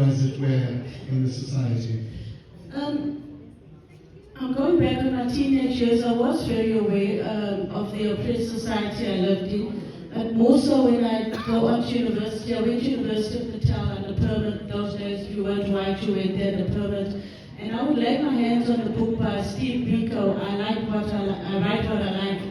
as it were, in the society? I'm going back in my teenage years. I was very aware of the oppressed society I lived in. But more so when I go on to university. I went to University of Natal under permit. Those days, if you weren't white, you went there under permit. And I would lay my hands on the book by Steve Biko. I write what I like.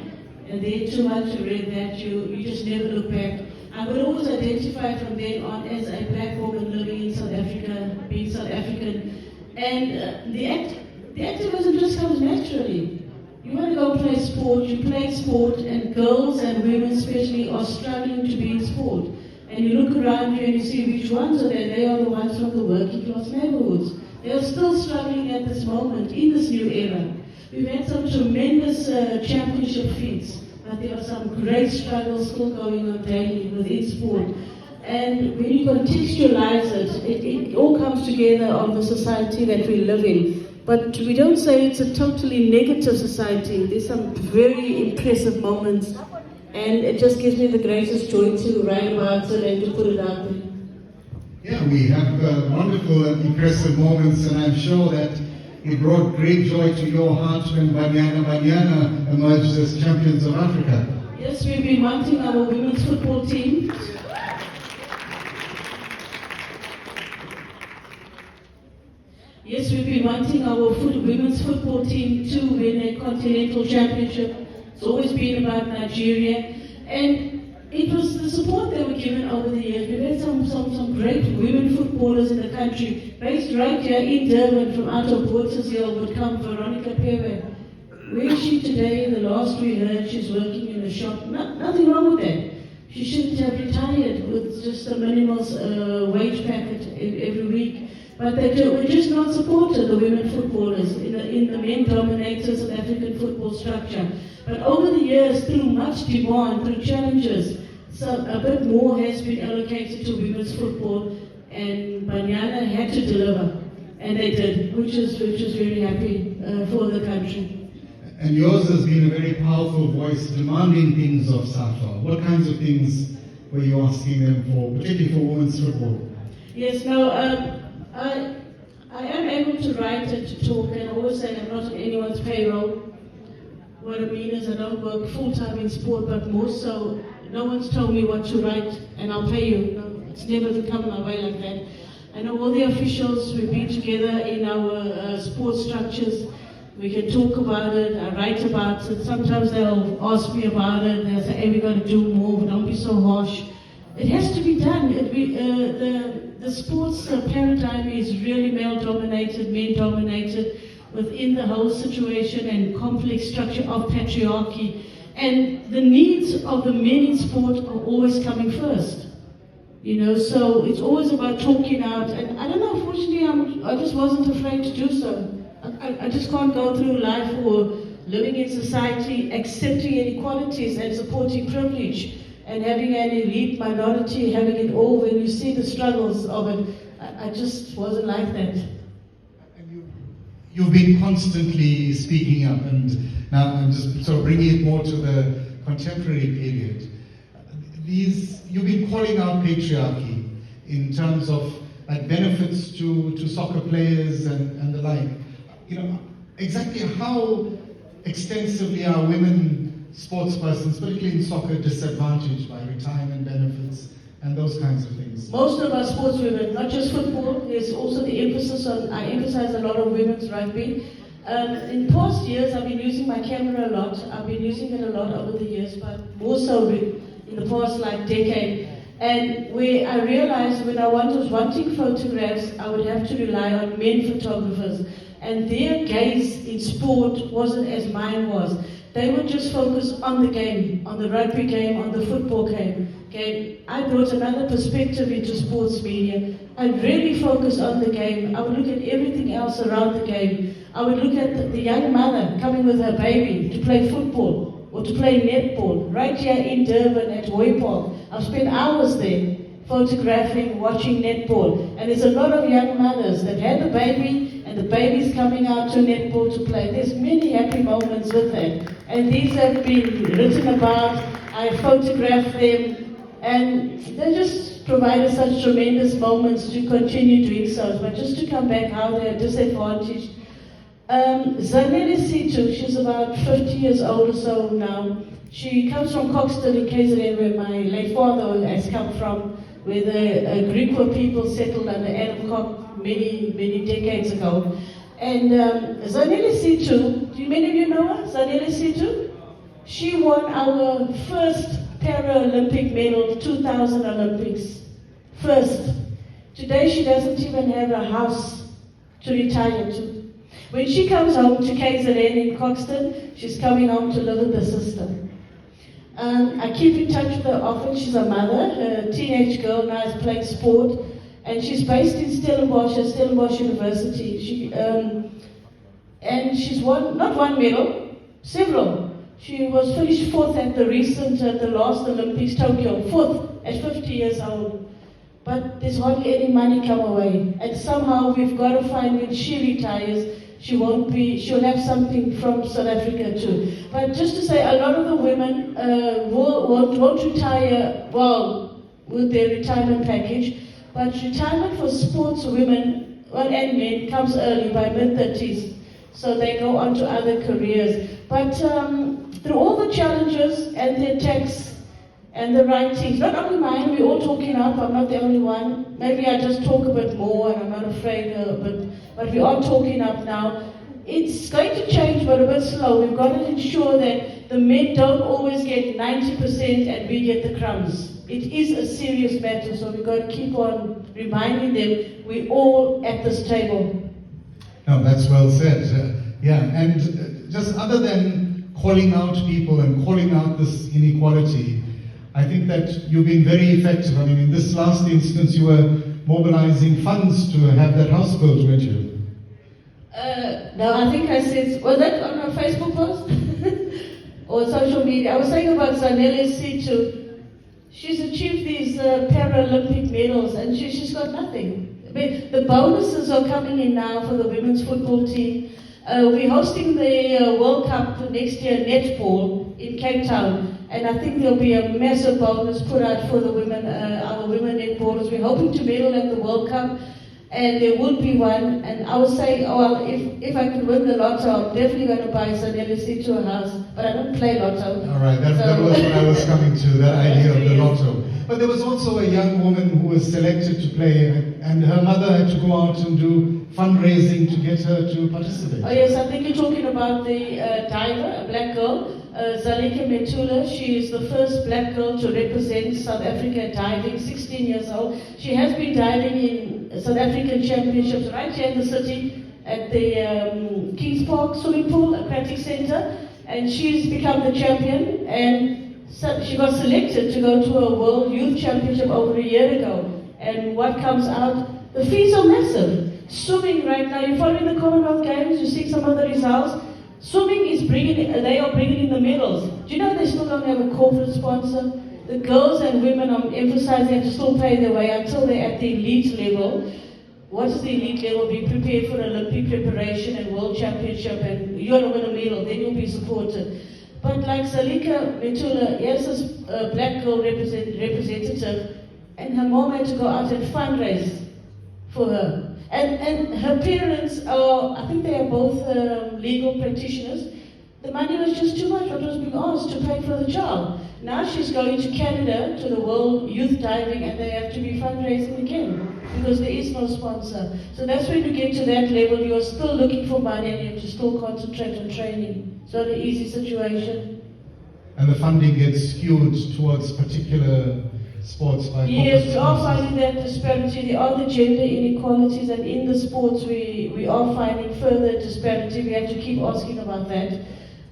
And there too much to read that you just never look back. I would always identify from then on as a black woman living in South Africa, being South African. And the activism just comes naturally. You want to go play sport, you play sport, and girls and women especially are struggling to be in sport. And you look around you and you see which ones are there. They are the ones from the working class neighborhoods. They are still struggling at this moment, in this new era. We've had some tremendous championship feats, but there are some great struggles still going on daily within sport. And when you contextualize it all comes together of the society that we live in. But we don't say it's a totally negative society. There's some very impressive moments, and it just gives me the greatest joy to write about it and to put it out there. Yeah, we have wonderful and impressive moments, and I'm sure that it brought great joy to your heart when Banyana emerged as champions of Africa. Yes, we've been wanting our women's football team. Yes, we've been wanting our women's football team to win a continental championship. It's always been about Nigeria. And it was the support they were given over the years. We've had some great women footballers in the country. Based right here in Durban, from out of Watershill, would come Veronica Pewe. Where is she today? The last we heard, she's working in a shop. Nothing wrong with that. She shouldn't have retired with just a minimal wage packet every week. But they were just not supported, the women footballers, in the men-dominated South African football structure. But over the years, through much demand, through challenges, so a bit more has been allocated to women's football, and Banyana had to deliver, and they did, which is very happy for the country. And yours has been a very powerful voice demanding things of SAFA. What kinds of things were you asking them for, particularly for women's football? Yes, no, I am able to write and to talk, and I always say I'm not on anyone's payroll. What I mean is I don't work full-time in sport, but more so, no one's told me what to write, and I'll pay you. No, it's never come my way like that. I know all the officials, we've been together in our sports structures. We can talk about it, I write about it. Sometimes they'll ask me about it, they'll say, hey, we got to do more, don't be so harsh. It has to be done. The sports paradigm is really male-dominated, men-dominated within the whole situation and complex structure of patriarchy. And the needs of the men in sport are always coming first. You know, so it's always about talking out. And I don't know, fortunately, I just wasn't afraid to do so. I just can't go through life or living in society accepting inequalities and supporting privilege, and having an elite minority, having it all. When you see the struggles of it, I just wasn't like that. And you've been constantly speaking up, and now I'm just sort of bringing it more to the contemporary period. You've been calling out patriarchy in terms of like benefits to soccer players and the like. You know, exactly how extensively are women sports persons, particularly in soccer, disadvantaged by retirement benefits and those kinds of things? Most of our sports women, not just football, there's also the emphasis on, I emphasize a lot of women's rugby. In past years, I've been using my camera a lot. I've been using it a lot over the years, but more so in the past decade. And where I realized when I was wanting photographs, I would have to rely on men photographers. And their gaze in sport wasn't as mine was. They would just focus on the game, on the rugby game, on the football game. I brought another perspective into sports media. I really focused on the game. I would look at everything else around the game. I would look at the young mother coming with her baby to play football or to play netball right here in Durban at Hoy Park. I've spent hours there photographing, watching netball. And there's a lot of young mothers that had the baby and the baby's coming out to netball to play. There's many happy moments with that. And these have been written about. I photographed them. And they just provided such tremendous moments to continue doing so. But just to come back how they're disadvantaged. Zanele Situ, she's about 50 years old or so now. She comes from Coxton in KZN, where my late father has come from, where a group of people settled under Adam Cock many decades ago. And Zanele Situ, do many of you know her? Zanele Situ? She won our first Paralympic medal, 2000 Olympics. First. Today she doesn't even have a house to retire to. When she comes home to KZN in Coxton, she's coming home to live with her sister. I keep in touch with her often. She's a mother, a teenage girl now is playing sport, and she's based in Stellenbosch University. And she's won, not one medal, several. She was finished fourth at the last Olympics, Tokyo, fourth at 50 years old. But there's hardly any money come away. And somehow we've got to find when she retires, she'll have something from South Africa too. But just to say, a lot of the women won't retire, well, with their retirement package, but retirement for sports women, well, and men comes early, by mid-30s. So they go on to other careers. But through all the challenges and the attacks and the writings, not only mine, we're all talking up, I'm not the only one. Maybe I just talk a bit more and I'm not afraid, but we are talking up now. It's going to change, but a bit slow. We've got to ensure that the men don't always get 90% and we get the crumbs. It is a serious matter, so we've got to keep on reminding them we're all at this table. No, that's well said. Yeah, and just other than calling out people and calling out this inequality, I think that you've been very effective. I mean, in this last instance, you were mobilizing funds to have that house built, weren't you? No, I think I said, was that on a Facebook post? Or social media? I was saying about Zanele Situ. She's achieved these Paralympic medals and she's got nothing. I mean, the bonuses are coming in now for the women's football team. We're hosting the World Cup next year, netball, in Cape Town. And I think there'll be a massive bonus put out for the women, our women netballers. We're hoping to medal at the World Cup, and there will be one. And I was saying, oh, well, if I could win the lotto, I'm definitely going to buy Zanele Situ a house. But I don't play lotto. All right, that was what I was coming to, that idea of the lotto. But there was also a young woman who was selected to play, and her mother had to go out and do fundraising to get her to participate. Oh yes, I think you're talking about the diver, a black girl. Zalika Metula, she is the first black girl to represent South Africa diving, 16 years old. She has been diving in South African championships right here in the city at the Kings Park swimming pool, aquatic center, and she's become the champion, and so she got selected to go to a World Youth Championship over a year ago. And what comes out, the fees are massive. Swimming right now, you're following the Commonwealth Games, you see some of the results. Swimming is they are bringing in the medals. Do you know they still don't have a corporate sponsor? The girls and women, I'm emphasizing, have to still pay their way until they're at the elite level. What is the elite level? Be prepared for Olympic preparation and World Championship, and you're going to win a medal, then you'll be supported. But like Zalika Metula, here's this black girl representative, and her mom had to go out and fundraise for her. And her parents are, I think they are both legal practitioners. The money was just too much what was being asked to pay for the child. Now she's going to Canada to the World Youth Diving, and they have to be fundraising again because there is no sponsor. So that's when you get to that level, you're still looking for money and you have to still concentrate on training. It's not an easy situation. And the funding gets skewed towards particular sports by yes, we are finding that disparity. There are the gender inequalities, and in the sports we are finding further disparity. We have to keep asking about that.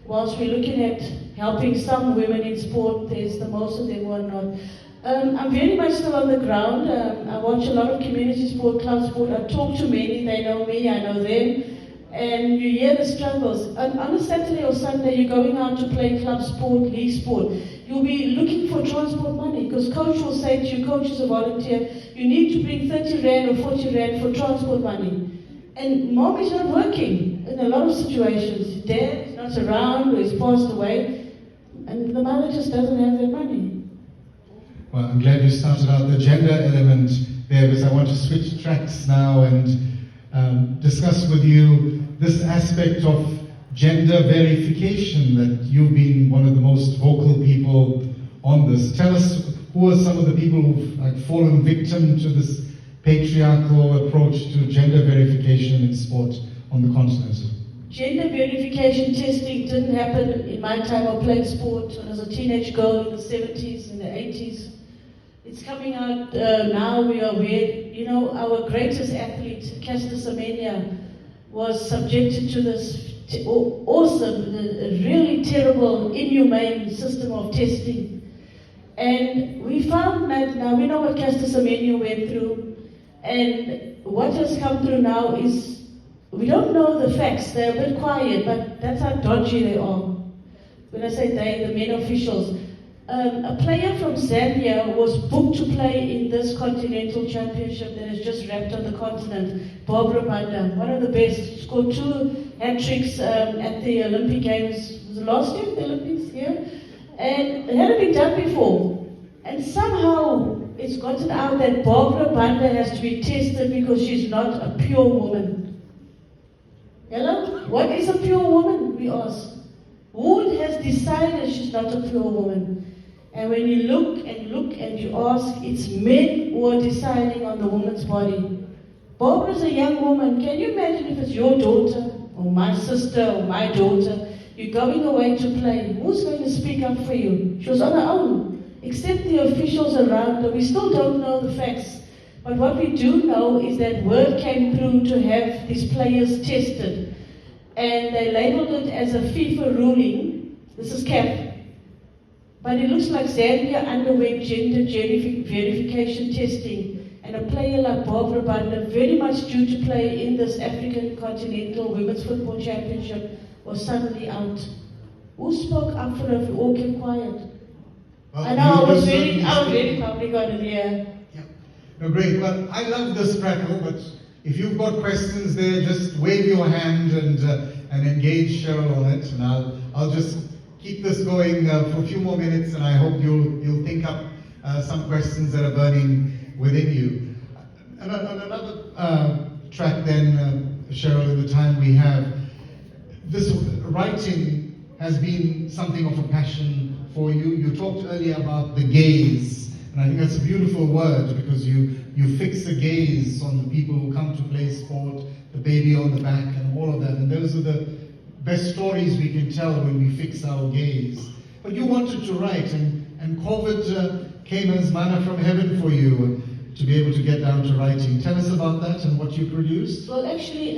Whilst we're looking at helping some women in sport, there's the most of them who are not. I'm very much still on the ground. I watch a lot of community sport, club sport. I talk to many, they know me, I know them. And you hear the struggles. On a Saturday or Sunday, you're going out to play club sport, league sport. You'll be looking for transport money because coach will say to you, coach is a volunteer, you need to bring 30 Rand or 40 Rand for transport money. And mom is not working in a lot of situations. Dad is not around or he's passed away, and the mother just doesn't have that money. Well, I'm glad you started out the gender element there, because I want to switch tracks now and discuss with you this aspect of gender verification that you've been one of the most vocal people on this. Tell us, who are some of the people who've fallen victim to this patriarchal approach to gender verification in sport on the continent? Gender verification testing didn't happen in my time of playing sport when I was a teenage girl in the 70s and the 80s. It's coming out now. We are aware. You know, our greatest athlete, Caster Semenya, was subjected to this awesome, really terrible, inhumane system of testing. And we found that now we know what Caster Semenya went through, and what has come through now is, we don't know the facts. They're a bit quiet, but that's how dodgy they are. When I say they, the main officials. A player from Zambia was booked to play in this continental championship that has just wrapped on the continent. Barbara Banda, one of the best, scored 2 hat-tricks at the Olympic Games. Was it last year, the Olympics? Yeah. And it hadn't been done before. And somehow it's gotten out that Barbara Banda has to be tested because she's not a pure woman. Hello? What is a pure woman, we ask? Who has decided she's not a pure woman? And when you look and you ask, it's men who are deciding on the woman's body. Barbara's a young woman. Can you imagine if it's your daughter, or my sister, or my daughter, you're going away to play? Who's going to speak up for you? She was on her own. Except the officials around her, we still don't know the facts. But what we do know is that word came through to have these players tested. And they labeled it as a FIFA ruling. This is CAF. But it looks like Zambia underwent gender verification testing. And a player like Barbara Banda, very much due to play in this African Continental Women's Football Championship, was suddenly out. Who spoke up for her if we all kept quiet? Well, I know, I was very public on it, yeah. No, great. Well, I love this crackle, but if you've got questions there, just wave your hand and engage Cheryl on it, and I'll just keep this going for a few more minutes, and I hope you'll think up some questions that are burning within you. And on another track then, Cheryl, in the time we have, this writing has been something of a passion for you. You talked earlier about the gaze, and I think that's a beautiful word, because you fix a gaze on the people who come to play sport, the baby on the back and all of that, and those are the best stories we can tell when we fix our gaze. But you wanted to write, and COVID came as manna from heaven for you to be able to get down to writing. Tell us about that and what you produced. Well, actually,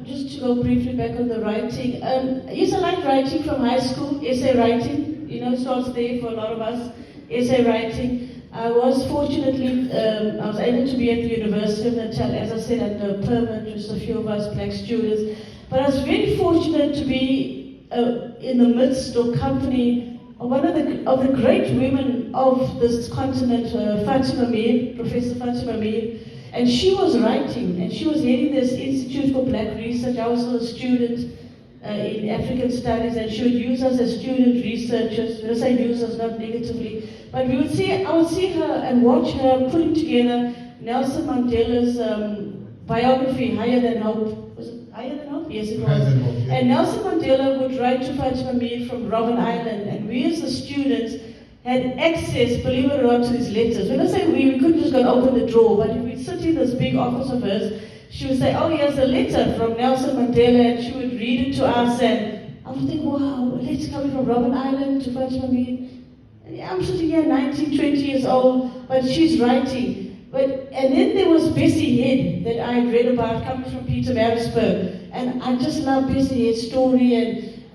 just to go briefly back on the writing, yes, I like writing from high school, essay writing, you know, starts there for a lot of us, essay writing. I was fortunately, I was able to be at the University of Natal, as I said, under permanent, just a few of us black students. But I was very fortunate to be in the midst or company of one of the great women of this continent, Fatima Mir, Professor Fatima Mir, and she was writing, and she was heading this Institute for Black Research. I was a student in African Studies, and she would use us as student researchers. When I say use us, not negatively, but I would see her and watch her putting together Nelson Mandela's biography, Higher Than Hope. Was it Higher Than Hope? Yes, it was. Yeah. And Nelson Mandela would write to Fatima Mir from Robben Island, and we as the students had access, believe it or not, to these letters. When I say we couldn't just go and open the drawer, but if we'd sit in this big office of hers, she would say, oh, here's a letter from Nelson Mandela, and she would read it to us, and I would think, wow, a letter coming from Robben Island to Fatima Mir. And yeah, I'm sitting here 19, 20 years old, but she's writing. And then there was Bessie Head that I had read about, coming from Peter Marisburg. And I just love Bessie Head's story,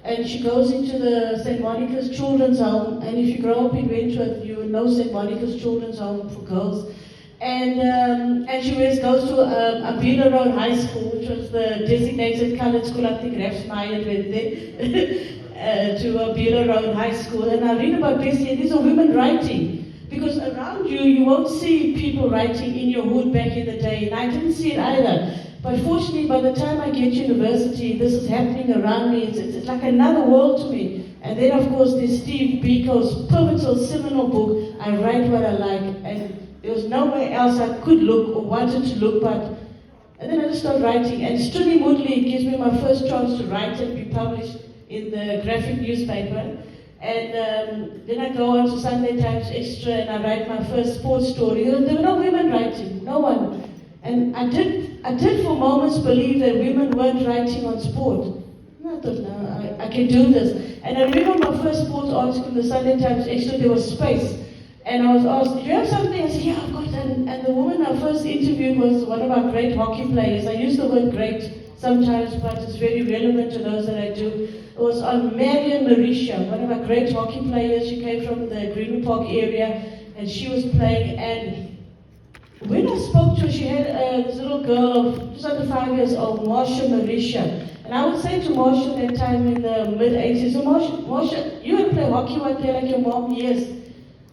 and she goes into the St. Monica's Children's Home, and if you grow up in Wentworth, you know St. Monica's Children's Home for girls. And she goes to Abila Road High School, which was the designated colored school. I think Refs Meyer went there, to Abila Road High School. And I read about Bessie, and these are women writing. Because around you, you won't see people writing in your hood back in the day, and I didn't see it either. But fortunately, by the time I get to university, this is happening around me. It's like another world to me. And then, of course, there's Steve Biko's pivotal seminal book, I Write What I Like. And there was nowhere else I could look or wanted to look but. And then I just started writing. And Strini Moodley gives me my first chance to write and be published in the graphic newspaper. And then I go on to Sunday Times Extra and I write my first sports story. There were no women writing, no one. And I did for moments believe that women weren't writing on sport. And I thought, no, I can do this. And I remember my first sports article in the Sunday Times Extra, there was space. And I was asked, do you have something? I said, yeah, I've got that. And the woman I first interviewed was one of our great hockey players. I use the word great sometimes, but it's very relevant to those that I do. It was on Marion Marisha, one of our great hockey players. She came from the Greenwood Park area, and she was playing. And when I spoke to her, she had this little girl of just under 5 years old, Marsha Marisha. And I would say to Marsha at that time in the mid-80s, so Marsha, you want to play hockey one day like your mom? Yes.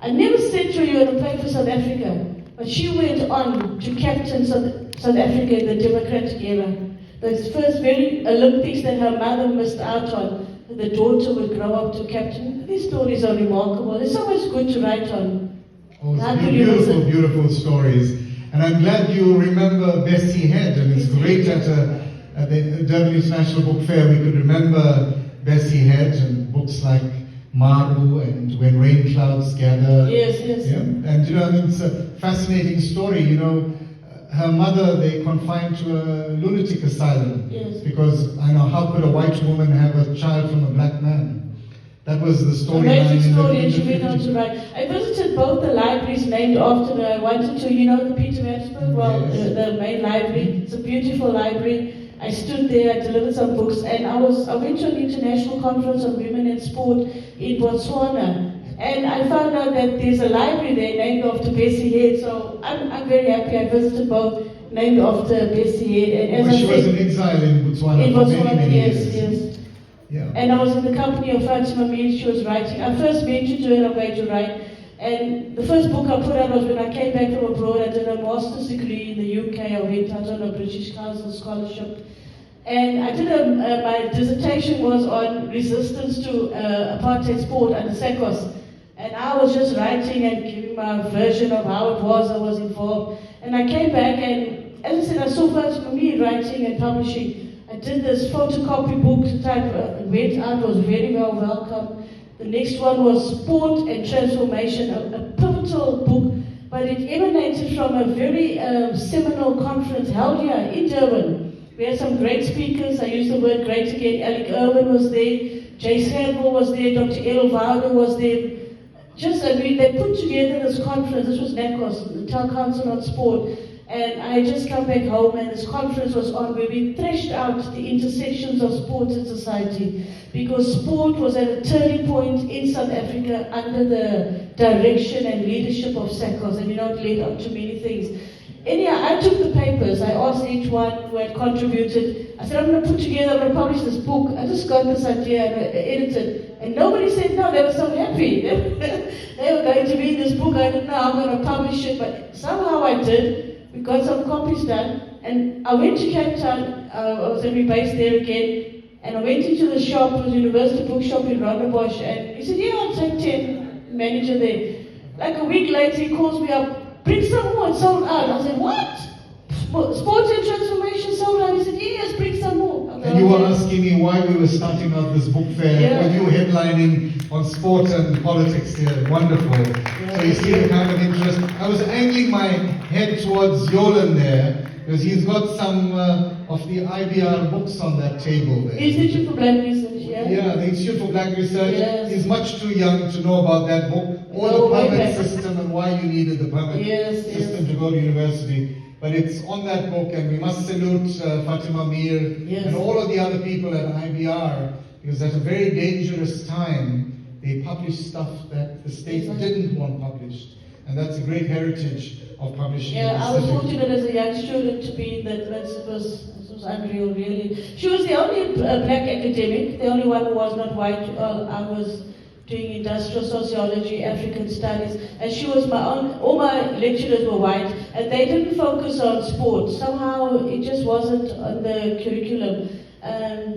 I never said to her you want to play for South Africa. But she went on to captain South Africa in the democratic era. The first very Olympics that her mother missed out on, the daughter would grow up to captain. These stories are remarkable. There's so much good to write on. Oh, beautiful, beautiful stories. And I'm glad you remember Bessie Head, and it's great at the Durban International Book Fair we could remember Bessie Head and books like Maru and When Rain Clouds Gather. Yes, yes. Yeah? And you know, it's a fascinating story. You know, her mother, they confined to a lunatic asylum. Yes. Because, I know, how could a white woman have a child from a black man? That was the story. Amazing story, and she went on to write. I visited both the libraries named after her. I wanted to, you know, the Pietermaritzburg, well, yes. the main library. It's a beautiful library. I stood there, I delivered some books, and I went to an international conference on women in sport in Botswana. And I found out that there's a library there named after Bessie Head, so I'm very happy I visited both named after Bessie Head. And as she was in exile in Botswana for many yes, years. yes. Yeah. And I was in the company of Fatima Mir, she was writing. I first mentioned to her I'm going to write. And the first book I put out was when I came back from abroad. I did a master's degree in the UK. I went out on a British Council scholarship. And I did my dissertation was on resistance to apartheid sport under Sekos. And I was just writing and giving my version of how it was I was involved. And I came back and, as I said, I saw Fatima Mir writing and publishing. I did this photocopy book type, went out, was very well welcomed. The next one was Sport and Transformation, a pivotal book, but it emanated from a very seminal conference held here in Durban. We had some great speakers, I use the word great again, Alec Irwin was there, Jay Sandville was there, Dr. Elo Vauder was there. They put together this conference, this was NACOS, the Town Council on Sport. And I just come back home and this conference was on where we threshed out the intersections of sports and society, because sport was at a turning point in South Africa under the direction and leadership of Sekos, and it led up to many things. Anyhow, I took the papers, I asked each one who had contributed, I said, I'm going to put together, I'm going to publish this book. I just got this idea and I edited. And nobody said no, they were so happy. They were going to read this book, I didn't know how I'm going to publish it, but somehow I did. We got some copies done, and I went to Cape Town, I was going to be based there again, and I went into the shop, it was a university bookshop in Rondebosch, and he said, yeah, I'll take 10, manager there. Like a week later, he calls me up, bring some more, it's sold out. I said, what? Sports and Transformation sold out? He said, yes, bring some more. And you were asking me why we were starting out this book fair, when you were headlining on sport and politics here. Wonderful. Yeah. So you see the kind of interest. I was angling my head towards Yolan there, because he's got some of the IBR books on that table there. Institute for Black Research, yeah? Yeah, the Institute for Black Research. Yes. He's much too young to know about that book, or the permit system and why you needed the permit system to go to university. But it's on that book, and we must salute Fatima Mir and all of the other people at IBR, because at a very dangerous time, they published stuff that the state didn't want published. And that's a great heritage of publishing. Yeah, I was fortunate as a young student to be in that. It was unreal, really. She was the only black academic, the only one who was not white. I was doing industrial sociology, African studies, and she was all my lecturers were white, and they didn't focus on sport. Somehow it just wasn't on the curriculum.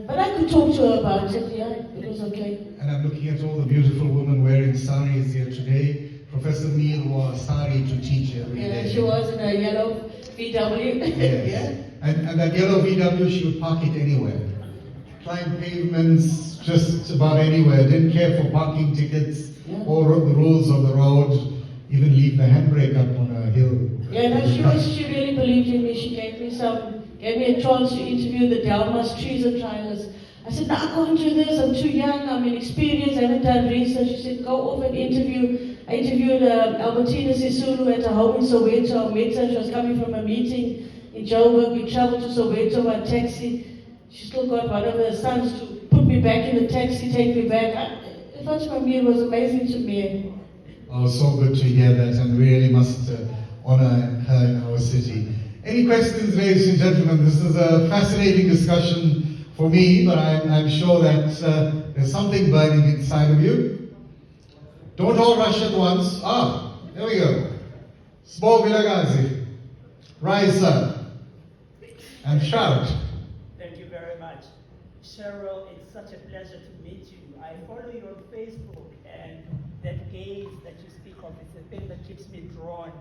But I could talk to her about it, yeah, it was okay. And I'm looking at all the beautiful women wearing saris here today. Professor Neil wore a sari to teach every day. Yeah, she was in a yellow VW. Yes. Yeah. And that yellow VW, she would park it anywhere. Climb pavements, just about anywhere. Didn't care for parking tickets or the rules of the road. Even leave the handbrake up on a hill. Yeah, no, she really believed in me. She gave me a chance to interview the Delmas treason trialists. I said, no, I can't do this, I'm too young, I'm inexperienced, I haven't done research. She said, go off and interview. I interviewed Albertina Sisulu at a home in Soweto. I met her, she was coming from a meeting in Joburg. We traveled to Soweto by taxi. She still got one of her sons to put me back in the taxi, take me back. Fatima Mir was amazing to me. Oh, so good to hear that, and we really must honor her in our city. Any questions, ladies and gentlemen? This is a fascinating discussion for me, but I'm sure that there's something burning inside of you. Don't all rush at once. Ah, there we go. Spo Vilagazi, rise up and shout. Thank you very much. Cheryl, it's such a pleasure to meet you. I follow you on Facebook, and that gaze that you speak of is the thing that keeps me drawn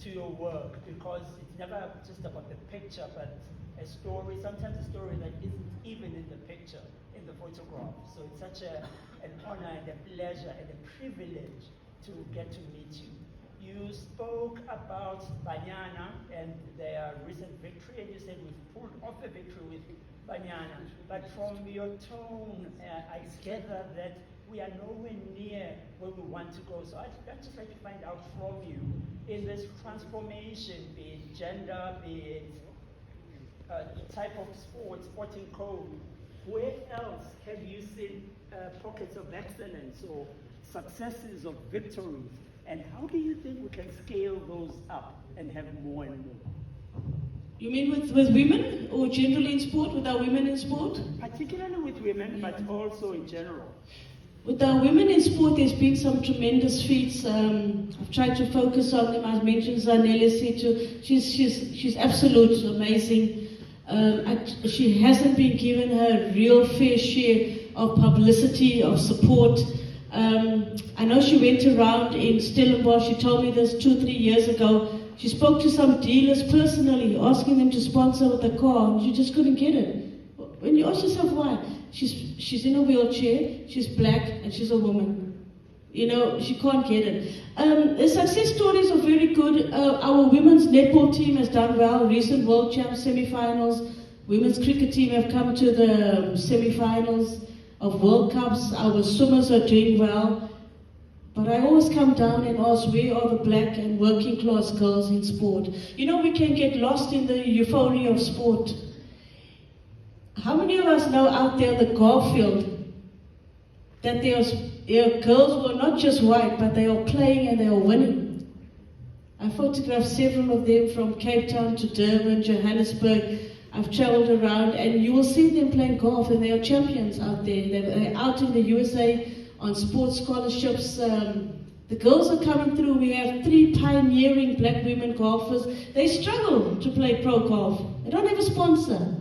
to your work, because it's never just about the picture, but a story, sometimes a story that isn't even in the picture, in the photograph. So it's such an honor and a pleasure and a privilege to get to meet you. You spoke about Banyana and their recent victory, and you said we've pulled off a victory with Banyana. But from your tone, I gather that we are nowhere near where we want to go. So I'd just like to find out from you, in this transformation, be it gender, be it type of sport, sporting code, where else have you seen pockets of excellence or successes or victories? And how do you think we can scale those up and have more and more? You mean with women, or generally in sport, with our women in sport? Particularly with women, but also in general. With our women in sport, there's been some tremendous feats. I've tried to focus on them. I've mentioned Zanele Situ. She's absolute amazing. She hasn't been given her real fair share of publicity, of support. I know she went around in Stellenbosch. She told me this 2-3 years ago. She spoke to some dealers personally, asking them to sponsor with a car, and she just couldn't get it. When you ask yourself why, she's in a wheelchair, she's black, and she's a woman. You know, she can't get it. The success stories are very good. Our women's netball team has done well. Recent World Champs semi-finals. Women's cricket team have come to the semi-finals of World Cups. Our swimmers are doing well. But I always come down and ask, where are the black and working class girls in sport? You know, we can get lost in the euphoria of sport. How many of us know out there on the golf field that there are girls who are not just white, but they are playing and they are winning? I photographed several of them from Cape Town to Durban, Johannesburg. I've traveled around, and you will see them playing golf, and they are champions out there. They're out in the USA on sports scholarships. The girls are coming through. We have 3 pioneering black women golfers. They struggle to play pro golf. They don't have a sponsor.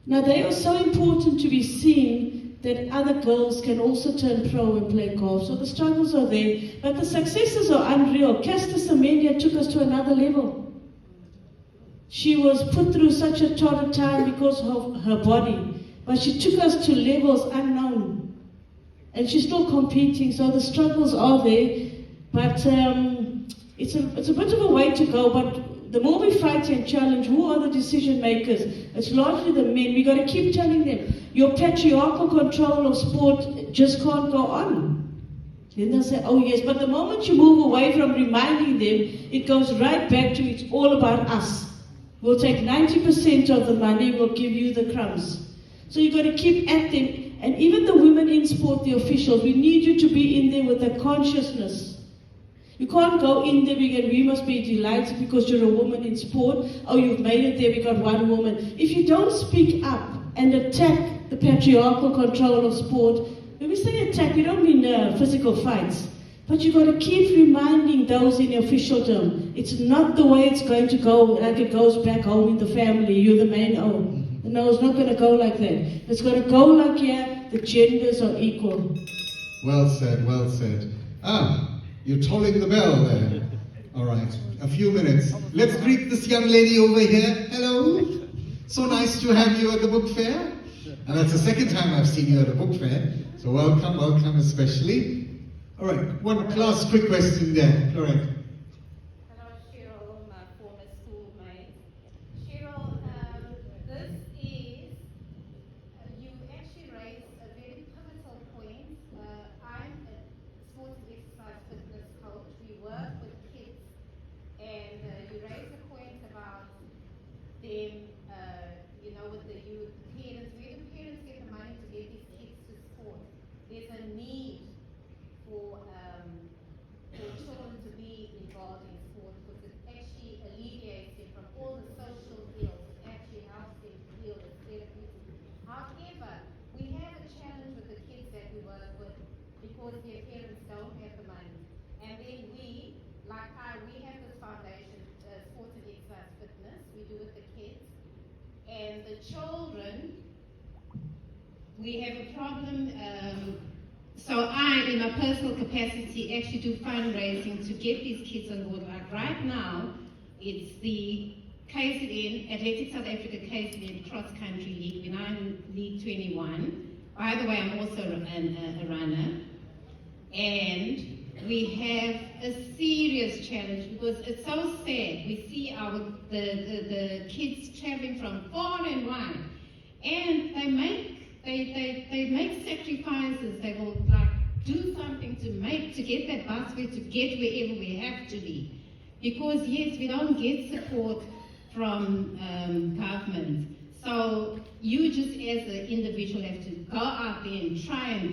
Now, they are so important to be seen that other girls can also turn pro and play golf. So the struggles are there, but the successes are unreal. Caster Semenya took us to another level. She was put through such a torrid time because of her body, but she took us to levels unknown. And she's still competing, so the struggles are there. But it's a bit of a way to go, but the more we fight and challenge, who are the decision makers? It's largely the men. We've got to keep telling them, your patriarchal control of sport just can't go on. Then they'll say, oh yes, but the moment you move away from reminding them, it goes right back to it's all about us. We'll take 90% of the money, we'll give you the crumbs. So you've got to keep at them. And even the women in sport, the officials, we need you to be in there with a consciousness. You can't go in there and we must be delighted because you're a woman in sport. Oh, you've made it there, we got one woman. If you don't speak up and attack the patriarchal control of sport, When we say attack, we don't mean physical fights. But you got to keep reminding those in officialdom, it's not the way it's going to go, like it goes back home in the family, you're the man, oh. No, it's not going to go like that. It's going to go like, yeah, the genders are equal. Well said, well said. Ah, you're tolling the bell there. All right, a few minutes. Let's greet this young lady over here. Hello. So nice to have you at the book fair. And that's the second time I've seen you at a book fair. So welcome, welcome especially. All right, one last quick question there. All right. Hello, Cheryl, my former schoolmate. Cheryl, this is, you actually raised a very pivotal point. I'm a sports and exercise fitness coach. We work with kids, and you raised a point about them, with the youth, parents, where the parents get the money to get these kids to sport. There's a need for children to be involved in sport because it actually alleviates them from all the social ills. It actually helps them heal. It's therapeutic. However, we have a challenge with the kids that we work with because their parents don't have the money. And then we have this foundation, Sports and Exercise Fitness. We do with the kids. And the children, we have a problem. So I, in my personal capacity, actually do fundraising to get these kids on board. Like right now, it's the KZN, Athletics South Africa KZN Cross Country League, when I'm in League 21. By the way, I'm also a runner. And we have a serious challenge because it's so sad. We see the kids traveling from far and wide, and they make sacrifices. They will do something to get that bus fare, to get wherever we have to be. Because yes, we don't get support from government. So you just as an individual have to go out there and try and do